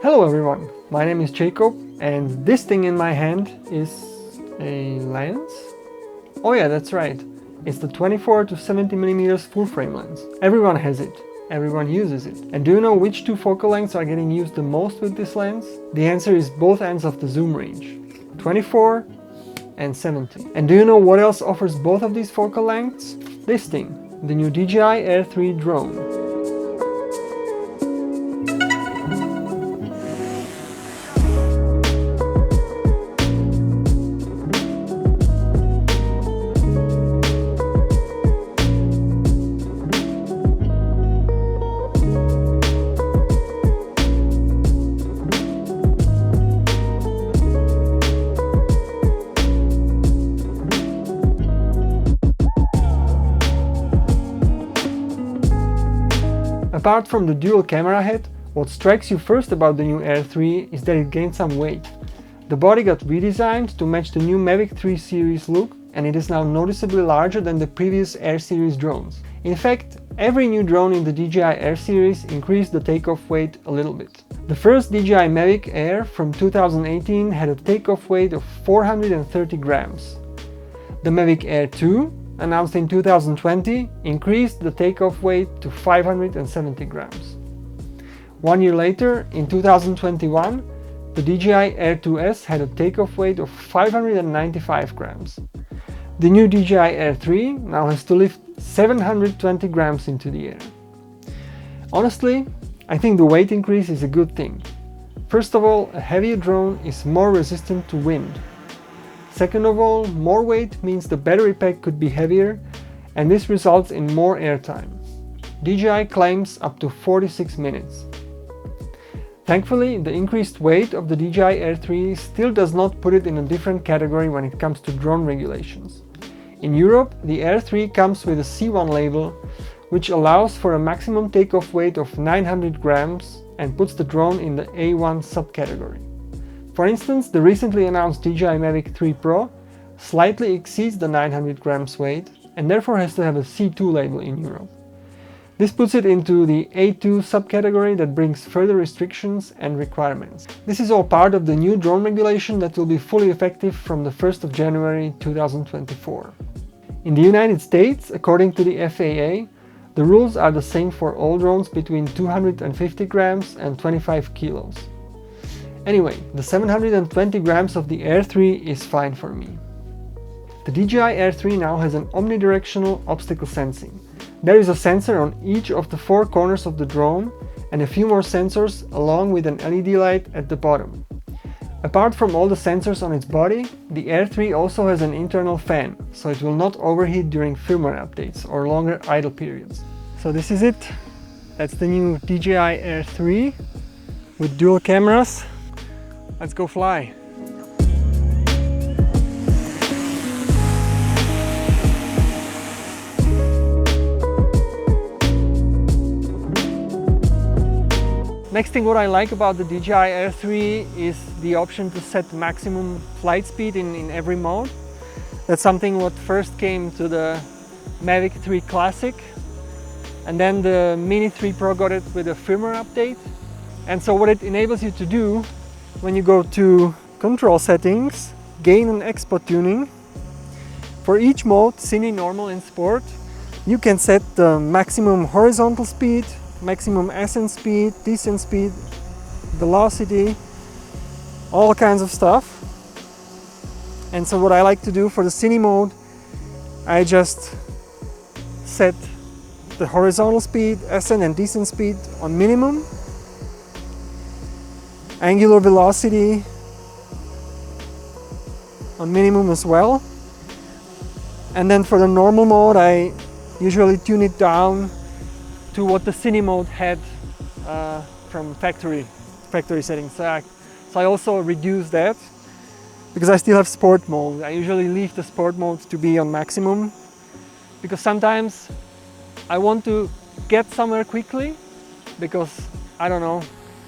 Hello everyone, my name is Jacob and this thing in my hand is a lens? Oh yeah, that's right. It's the 24 to 70mm full frame lens. Everyone has it. Everyone uses it. And do you know which two focal lengths are getting used the most with this lens? The answer is both ends of the zoom range. 24 and 70. And do you know what else offers both of these focal lengths? This thing, the new DJI Air 3 drone. Apart from the dual camera head, what strikes you first about the new Air 3 is that it gained some weight. The body got redesigned to match the new Mavic 3 series look, and it is now noticeably larger than the previous Air series drones. In fact, every new drone in the DJI Air series increased the takeoff weight a little bit. The first DJI Mavic Air from 2018 had a takeoff weight of 430 grams. The Mavic Air 2, announced in 2020, increased the takeoff weight to 570 grams. 1 year later, in 2021, the DJI Air 2S had a takeoff weight of 595 grams. The new DJI Air 3 now has to lift 720 grams into the air. Honestly, I think the weight increase is a good thing. First of all, a heavier drone is more resistant to wind. Second of all, more weight means the battery pack could be heavier, and this results in more airtime. DJI claims up to 46 minutes. Thankfully, the increased weight of the DJI Air 3 still does not put it in a different category when it comes to drone regulations. In Europe, the Air 3 comes with a C1 label, which allows for a maximum takeoff weight of 900 grams and puts the drone in the A1 subcategory. For instance, the recently announced DJI Mavic 3 Pro slightly exceeds the 900 grams weight and therefore has to have a C2 label in Europe. This puts it into the A2 subcategory that brings further restrictions and requirements. This is all part of the new drone regulation that will be fully effective from the 1st of January 2024. In the United States, according to the FAA, the rules are the same for all drones between 250 grams and 25 kilos. Anyway, the 720 grams of the Air 3 is fine for me. The DJI Air 3 now has an omnidirectional obstacle sensing. There is a sensor on each of the 4 corners of the drone and a few more sensors along with an LED light at the bottom. Apart from all the sensors on its body, the Air 3 also has an internal fan, so it will not overheat during firmware updates or longer idle periods. So this is it. That's the new DJI Air 3 with dual cameras. Let's go fly. Next thing what I like about the DJI Air 3 is the option to set maximum flight speed in every mode. That's something what first came to the Mavic 3 Classic, and then the Mini 3 Pro got it with a firmware update. And so what it enables you to do when you go to control settings, gain and export tuning, for each mode, Cine, normal and sport, you can set the maximum horizontal speed, maximum ascent speed, descent speed, velocity, all kinds of stuff. And so what I like to do for the Cine mode, I just set the horizontal speed, ascent and descent speed on minimum, angular velocity on minimum as well. And then for the normal mode, I usually tune it down to what the Cine mode had from factory settings. So I also reduce that because I still have sport mode. I usually leave the sport mode to be on maximum because sometimes I want to get somewhere quickly because, I don't know,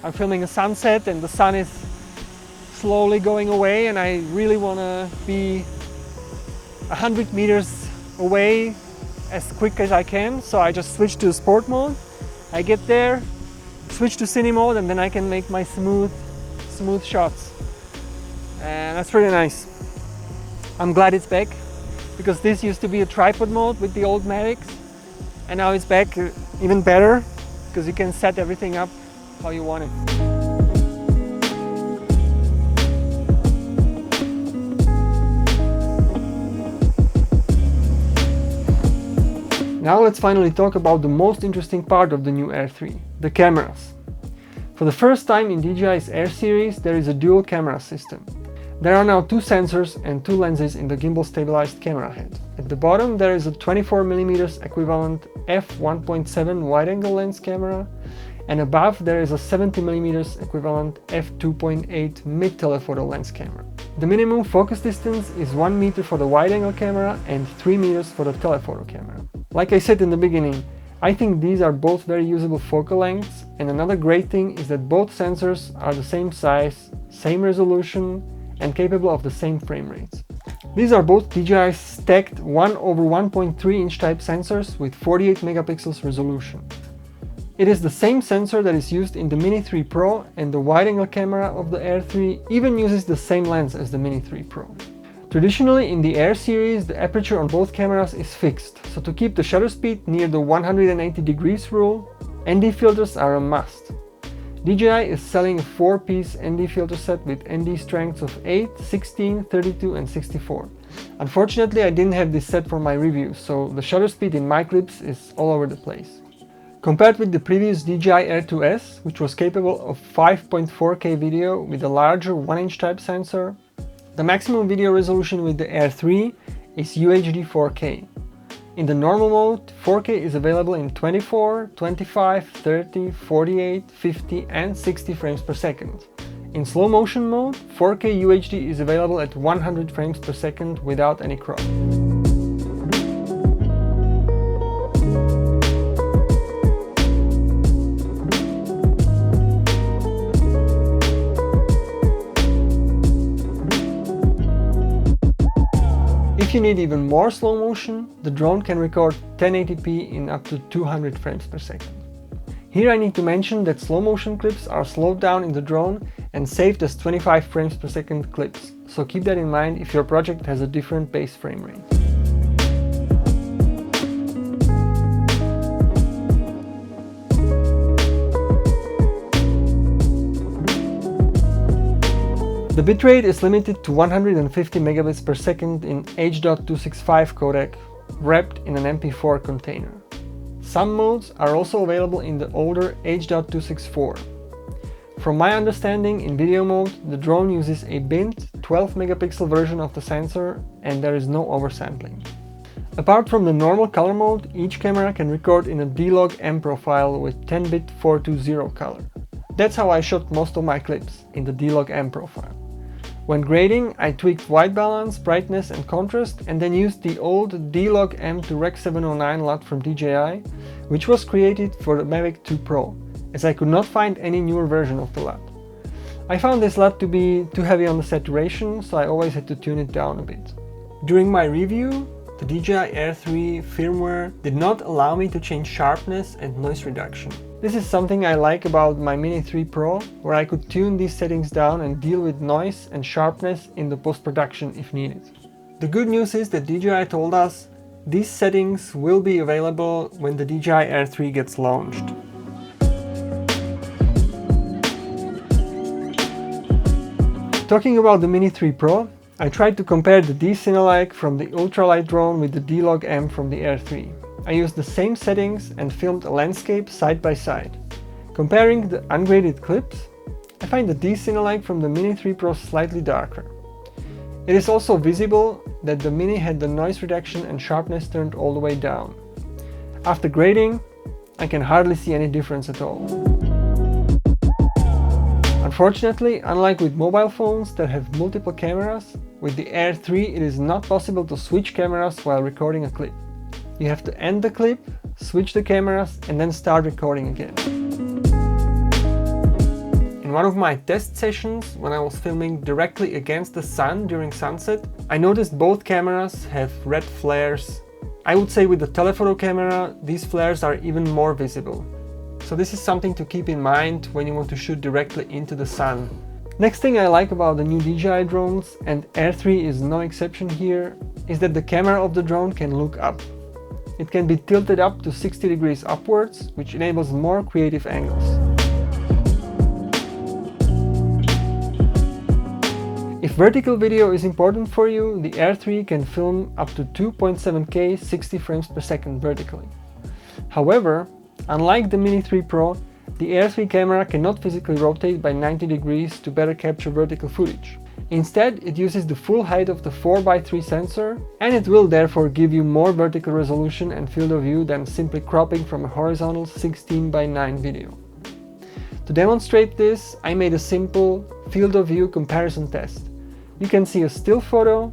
I'm filming a sunset and the sun is slowly going away and I really want to be 100 meters away as quick as I can. So I just switch to sport mode. I get there, switch to cine mode and then I can make my smooth shots. And that's really nice. I'm glad it's back, because this used to be a tripod mode with the old Mavics, and now it's back even better because you can set everything up how you want it. Now let's finally talk about the most interesting part of the new Air 3, the cameras. For the first time in DJI's Air series, there is a dual camera system. There are now 2 sensors and 2 lenses in the gimbal stabilized camera head. At the bottom there is a 24mm equivalent f1.7 wide-angle lens camera, and above there is a 70mm equivalent f2.8 mid-telephoto lens camera. The minimum focus distance is 1 meter for the wide-angle camera and 3 meters for the telephoto camera. Like I said in the beginning, I think these are both very usable focal lengths, and another great thing is that both sensors are the same size, same resolution, and capable of the same frame rates. These are both DJI stacked 1/1.3 inch type sensors with 48 megapixels resolution. It is the same sensor that is used in the Mini 3 Pro, and the wide-angle camera of the Air 3 even uses the same lens as the Mini 3 Pro. Traditionally in the Air series, the aperture on both cameras is fixed, so to keep the shutter speed near the 180 degrees rule, ND filters are a must. DJI is selling a 4-piece ND filter set with ND strengths of 8, 16, 32 and 64. Unfortunately, I didn't have this set for my review, so the shutter speed in my clips is all over the place. Compared with the previous DJI Air 2S, which was capable of 5.4K video with a larger 1-inch type sensor, the maximum video resolution with the Air 3 is UHD 4K. In the normal mode, 4K is available in 24, 25, 30, 48, 50 and 60 frames per second. In slow motion mode, 4K UHD is available at 100 frames per second without any crop. If you need even more slow motion, the drone can record 1080p in up to 200 frames per second. Here I need to mention that slow motion clips are slowed down in the drone and saved as 25 frames per second clips, so keep that in mind if your project has a different base frame rate. The bitrate is limited to 150 megabits per second in H.265 codec, wrapped in an MP4 container. Some modes are also available in the older H.264. From my understanding, in video mode, the drone uses a bint 12 megapixel version of the sensor and there is no oversampling. Apart from the normal color mode, each camera can record in a D-Log M profile with 10-bit 420 color. That's how I shot most of my clips, in the D-Log M profile. When grading, I tweaked white balance, brightness and contrast, and then used the old D-Log M to Rec 709 LUT from DJI, which was created for the Mavic 2 Pro, as I could not find any newer version of the LUT. I found this LUT to be too heavy on the saturation, so I always had to tune it down a bit. During my review, the DJI Air 3 firmware did not allow me to change sharpness and noise reduction. This is something I like about my Mini 3 Pro, where I could tune these settings down and deal with noise and sharpness in the post-production if needed. The good news is that DJI told us these settings will be available when the DJI Air 3 gets launched. Talking about the Mini 3 Pro, I tried to compare the D-Cinelike from the ultralight drone with the D-Log M from the Air 3. I used the same settings and filmed a landscape side by side. Comparing the ungraded clips, I find the D-Cinelike from the Mini 3 Pro slightly darker. It is also visible that the Mini had the noise reduction and sharpness turned all the way down. After grading, I can hardly see any difference at all. Unfortunately, unlike with mobile phones that have multiple cameras, with the Air 3 it is not possible to switch cameras while recording a clip. You have to end the clip, switch the cameras and then start recording again. In one of my test sessions, when I was filming directly against the sun during sunset, I noticed both cameras have red flares. I would say with the telephoto camera, these flares are even more visible. So this is something to keep in mind when you want to shoot directly into the sun. Next thing I like about the new DJI drones, and Air 3 is no exception here, is that the camera of the drone can look up. It can be tilted up to 60 degrees upwards, which enables more creative angles. If vertical video is important for you, the Air 3 can film up to 2.7K 60 frames per second vertically. However, unlike the Mini 3 Pro, the Air 3 camera cannot physically rotate by 90 degrees to better capture vertical footage. Instead, it uses the full height of the 4x3 sensor, and it will therefore give you more vertical resolution and field of view than simply cropping from a horizontal 16:9 video. To demonstrate this, I made a simple field of view comparison test. You can see a still photo,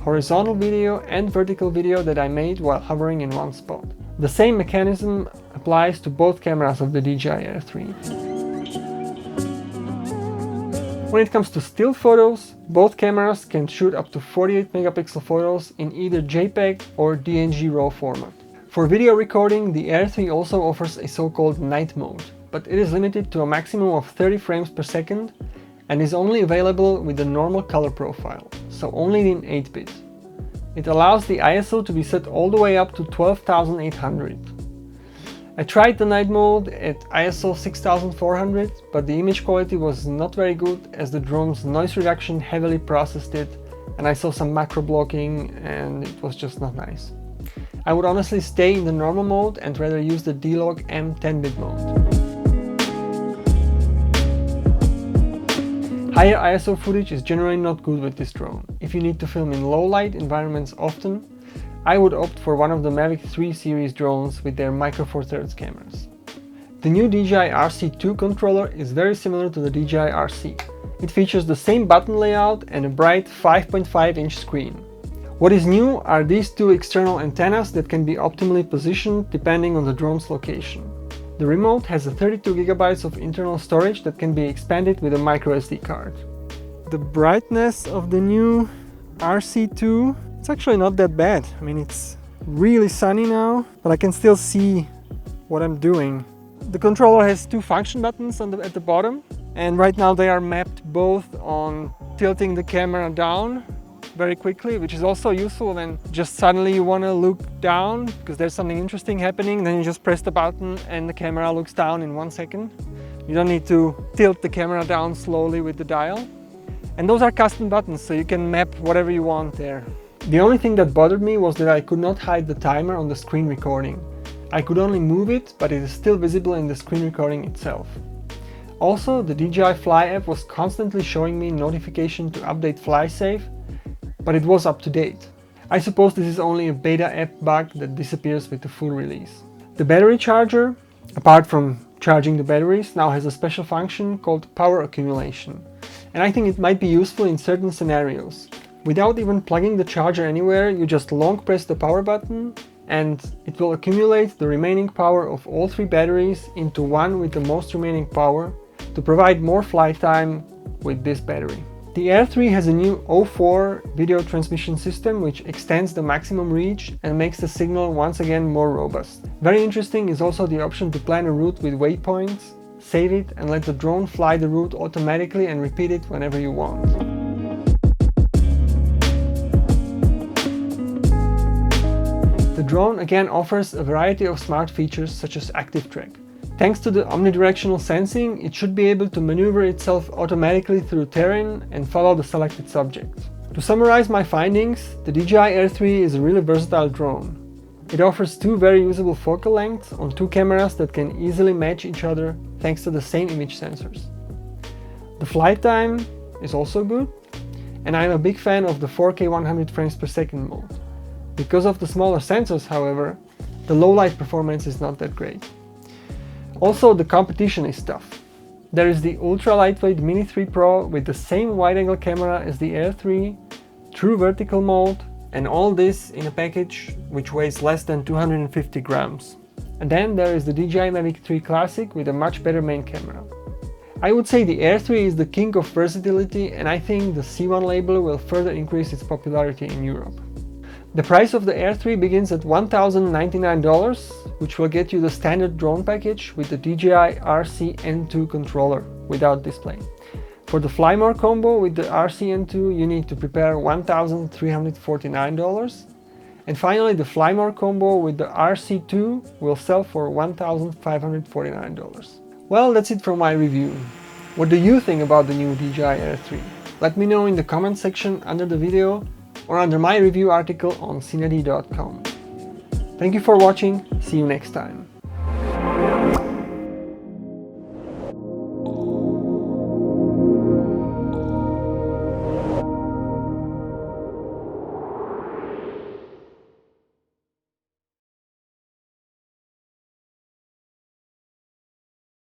horizontal video and vertical video that I made while hovering in one spot. The same mechanism applies to both cameras of the DJI Air 3. When it comes to still photos, both cameras can shoot up to 48 megapixel photos in either JPEG or DNG RAW format. For video recording, the Air 3 also offers a so-called night mode, but it is limited to a maximum of 30 frames per second and is only available with the normal color profile, so only in 8-bit. It allows the ISO to be set all the way up to 12,800. I tried the night mode at ISO 6400, but the image quality was not very good as the drone's noise reduction heavily processed it, and I saw some macro blocking and it was just not nice. I would honestly stay in the normal mode and rather use the D-Log M 10-bit mode. Higher ISO footage is generally not good with this drone. If you need to film in low light environments often, I would opt for one of the Mavic 3 series drones with their Micro Four Thirds cameras. The new DJI RC2 controller is very similar to the DJI RC. It features the same button layout and a bright 5.5-inch screen. What is new are these two external antennas that can be optimally positioned depending on the drone's location. The remote has a 32 GB of internal storage that can be expanded with a micro SD card. The brightness of the new RC2, it's actually not that bad. I mean, it's really sunny now, but I can still see what I'm doing. The controller has two function buttons at the bottom, and right now they are mapped both on tilting the camera down very quickly, which is also useful when just suddenly you want to look down because there's something interesting happening, then you just press the button and the camera looks down in 1 second. You don't need to tilt the camera down slowly with the dial. And those are custom buttons, so you can map whatever you want there. The only thing that bothered me was that I could not hide the timer on the screen recording. I could only move it, but it is still visible in the screen recording itself. Also, the DJI Fly app was constantly showing me notification to update FlySafe, but it was up to date. I suppose this is only a beta app bug that disappears with the full release. The battery charger, apart from charging the batteries, now has a special function called power accumulation, and I think it might be useful in certain scenarios. Without even plugging the charger anywhere, you just long press the power button and it will accumulate the remaining power of all three batteries into one with the most remaining power to provide more flight time with this battery. The Air 3 has a new O4 video transmission system which extends the maximum reach and makes the signal once again more robust. Very interesting is also the option to plan a route with waypoints, save it and let the drone fly the route automatically and repeat it whenever you want. The drone again offers a variety of smart features such as active track. Thanks to the omnidirectional sensing, it should be able to maneuver itself automatically through terrain and follow the selected subject. To summarize my findings, the DJI Air 3 is a really versatile drone. It offers two very usable focal lengths on two cameras that can easily match each other thanks to the same image sensors. The flight time is also good, and I'm a big fan of the 4K 100 frames per second mode. Because of the smaller sensors, however, the low light performance is not that great. Also, the competition is tough. There is the ultra-lightweight Mini 3 Pro with the same wide-angle camera as the Air 3, true vertical mode, and all this in a package which weighs less than 250 grams. And then there is the DJI Mavic 3 Classic with a much better main camera. I would say the Air 3 is the king of versatility, and I think the C1 label will further increase its popularity in Europe. The price of the Air 3 begins at $1,099, which will get you the standard drone package with the DJI RC-N2 controller without display. For the Fly More combo with the RC-N2, you need to prepare $1,349. And finally, the Fly More combo with the RC2 will sell for $1,549. Well, that's it for my review. What do you think about the new DJI Air 3? Let me know in the comment section under the video or under my review article on CineD.com. Thank you for watching, see you next time.